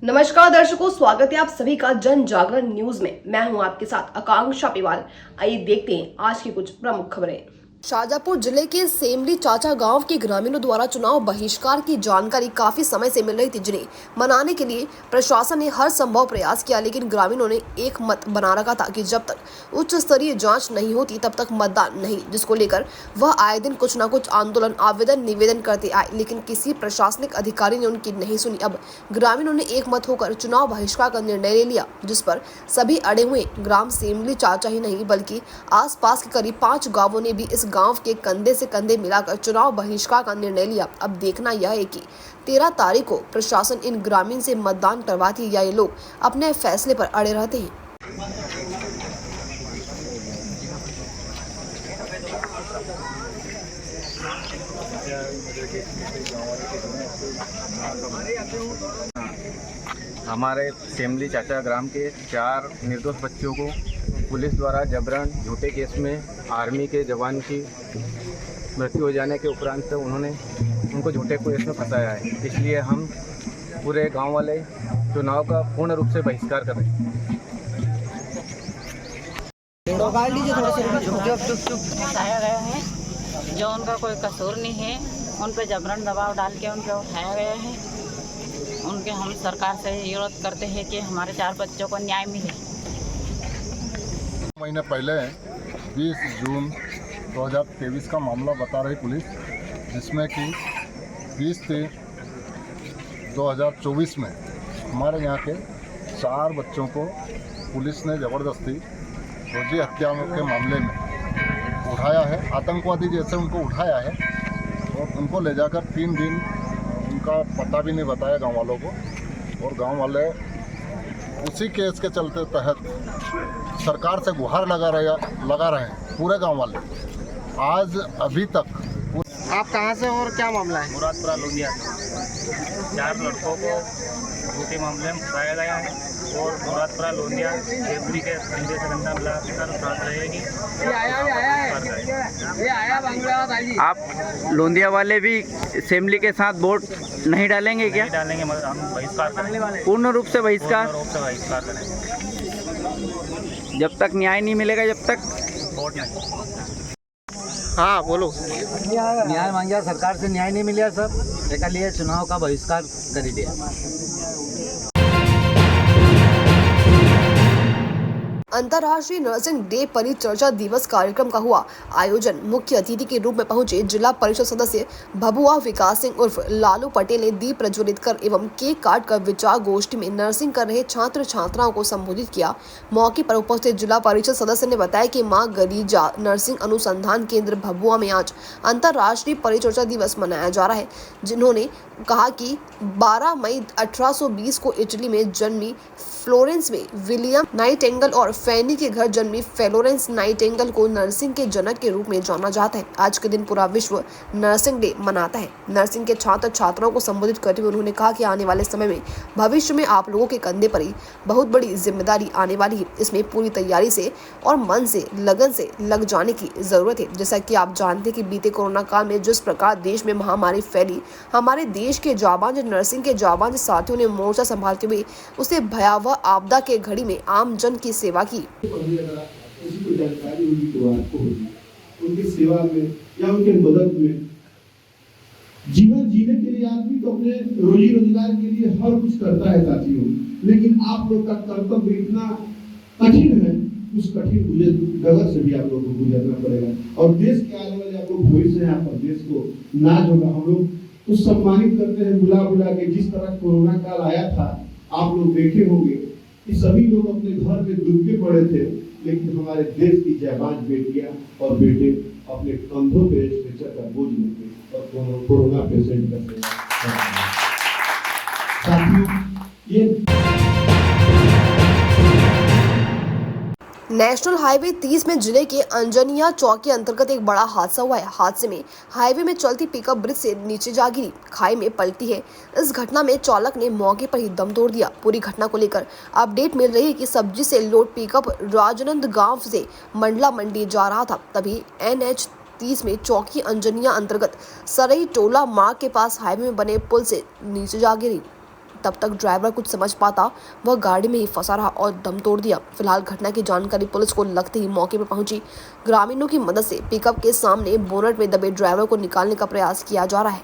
नमस्कार दर्शकों, स्वागत है आप सभी का जन जागरण न्यूज में। मैं हूं आपके साथ आकांक्षा पिवाल। आइए देखते हैं आज की कुछ प्रमुख खबरें। शाजापुर जिले के सेमली चाचा गांव के ग्रामीणों द्वारा चुनाव बहिष्कार की जानकारी काफी समय से मिल रही थी, जिन्हें मनाने के लिए प्रशासन ने हर संभव प्रयास किया, लेकिन ग्रामीणों ने एक मत बना रखा था कि जब तक उच्च स्तरीय जांच नहीं होती तब तक मतदान नहीं, जिसको लेकर वह आए दिन कुछ न कुछ आंदोलन आवेदन निवेदन करते आए, लेकिन किसी प्रशासनिक अधिकारी ने उनकी नहीं सुनी। अब ग्रामीणों ने एक मत होकर चुनाव बहिष्कार का निर्णय ले लिया, जिस पर सभी अड़े हुए। ग्राम सेमली चाचा ही नहीं बल्कि आसपास के करीब 5 गांवों ने भी इस गांव के कंधे से कंधे मिलाकर चुनाव बहिष्कार का निर्णय लिया। अब देखना यह है कि 13 तारीख को प्रशासन इन ग्रामीण से मतदान करवाती है या ये लोग अपने फैसले पर अड़े रहते हैं। हमारे सेमली चाचा ग्राम के 4 निर्दोष बच्चों को पुलिस द्वारा जबरन झूठे केस में आर्मी के जवान की मृत्यु हो जाने के उपरांत उन्होंने उनको झूठे केस में फंसाया है। इसलिए हम पूरे गांव वाले चुनाव का पूर्ण रूप से बहिष्कार कर रहे हैं। उठाया गया है जो उनका कोई कसूर नहीं है, उन पर जबरन दबाव डाल के उनको उठाया गया है। उनके हम सरकार से विरोध करते हैं कि हमारे 4 बच्चों को न्याय मिले। महीने पहले 20 जून 2023 का मामला बता रही पुलिस, जिसमें कि 20/3/2024 में हमारे यहाँ के 4 बच्चों को पुलिस ने ज़बरदस्ती फौजी हत्या के मामले में उठाया है। आतंकवादी जैसे उनको उठाया है और उनको ले जाकर 3 दिन उनका पता भी नहीं बताया गांव वालों को, और गांव वाले उसी केस के चलते तहत सरकार से गुहार लगा रहे हैं पूरे गांव वाले। आज अभी तक आप कहाँ से और क्या मामला है? मुरादपुरा लोहिया 4 लड़कों को झूठे मामले में फंसाया गया है और मुरादपुरा लोहिया सेमली के कंधे से कंधा मिलाकर साथ रहेगी। आप लोंदिया वाले भी सेमली के साथ वोट नहीं डालेंगे क्या? नहीं डालेंगे, मगर हम बहिष्कार करेंगे, पूर्ण रूप से बहिष्कार। पूर्ण रूप से बहिष्कार करेंगे जब तक न्याय नहीं मिलेगा, जब तक वोट नहीं। हाँ बोलो। न्याय मांगा, सरकार से न्याय नहीं मिला सर, एक लिए चुनाव का बहिष्कार कर दिया। अंतर्राष्ट्रीय नर्सिंग डे परिचर्चा दिवस कार्यक्रम का हुआ आयोजन। मुख्य अतिथि के रूप में पहुंचे जिला परिषद सदस्य भभुआ विकास सिंह उर्फ लालू पटेल ने दीप प्रज्वलित कर एवं केक काट कर विचार गोष्ठी में नर्सिंग कर रहे छात्र छात्राओं को संबोधित किया। मौके पर उपस्थित जिला परिषद सदस्य ने बताया कि मां गरीजा नर्सिंग अनुसंधान केंद्र भभुआ में आज अंतर्राष्ट्रीय परिचर्चा दिवस मनाया जा रहा है। जिन्होंने कहा कि 12 मई 1820 को इटली में जन्मी फ्लोरेंस में विलियम नाइटिंगेल और फैनी के घर जन्मी फ्लोरेंस नाइटिंगेल को नर्सिंग के जनक के रूप में जाना जाता है। आज के दिन पूरा विश्व नर्सिंग डे मनाता है। नर्सिंग के छात्र छात्राओं को संबोधित करते हुए उन्होंने कहा कि आने वाले समय में भविष्य में आप लोगों के कंधे पर ही बहुत बड़ी जिम्मेदारी आने वाली है। इसमें पूरी तैयारी से और मन से लगन से लग जाने की जरूरत है। जैसा कि आप जानते हैं कि बीते कोरोना काल में जिस प्रकार देश में महामारी फैली, हमारे देश के जाबांज नर्सिंग के जाबांज साथियों ने मोर्चा संभालते हुए उसे भयावह आपदा के घड़ी में आम जन की सेवा की। उनकी जानकारी होगी तो आपको होगी, उनकी सेवा में या उनके मदद में। जीवन जीने के लिए आदमी तो अपने रोजी रोजगार के लिए हर कुछ करता है साथियों, लेकिन आप लोग का कर्तव्य इतना कठिन है, उस कठिन डगर से भी आप लोगों को गुजरना पड़ेगा। और देश के आने वाले आप लोग भविष्य है, आपका देश को नाज होगा। हम लोग तो सम्मानित करते हैं बुला बुला के। जिस तरह कोरोना काल आया था, आप लोग देखे होंगे कि सभी लोग अपने घर में दुबके पड़े थे, लेकिन हमारे देश की जाबाज बेटियां और बेटे अपने कंधों पे स्ट्रेचर का बोझ लेके और कोरोना पेशेंट का सेवा। साथियों, ये नेशनल हाईवे 30 में जिले के अंजनिया चौक के अंतर्गत एक बड़ा हादसा हुआ है। हादसे में हाईवे में चलती पिकअप ब्रिज से नीचे जा गिरी, खाई में पलटी है। इस घटना में चालक ने मौके पर ही दम तोड़ दिया। पूरी घटना को लेकर अपडेट मिल रही है कि सब्जी से लोड पिकअप राजनंद गांव से मंडला मंडी जा रहा था, तभी NH 30 में चौकी अंजनिया अंतर्गत सरई टोला मार्ग के पास हाईवे में बने पुल से नीचे जा गिरी। तब तक ड्राइवर कुछ समझ पाता, वह गाड़ी में ही फंसा रहा और दम तोड़ दिया। फिलहाल घटना की जानकारी पुलिस को लगते ही मौके पर पहुंची ग्रामीणों की मदद से पिकअप के सामने बोनट में दबे ड्राइवर को निकालने का प्रयास किया जा रहा है।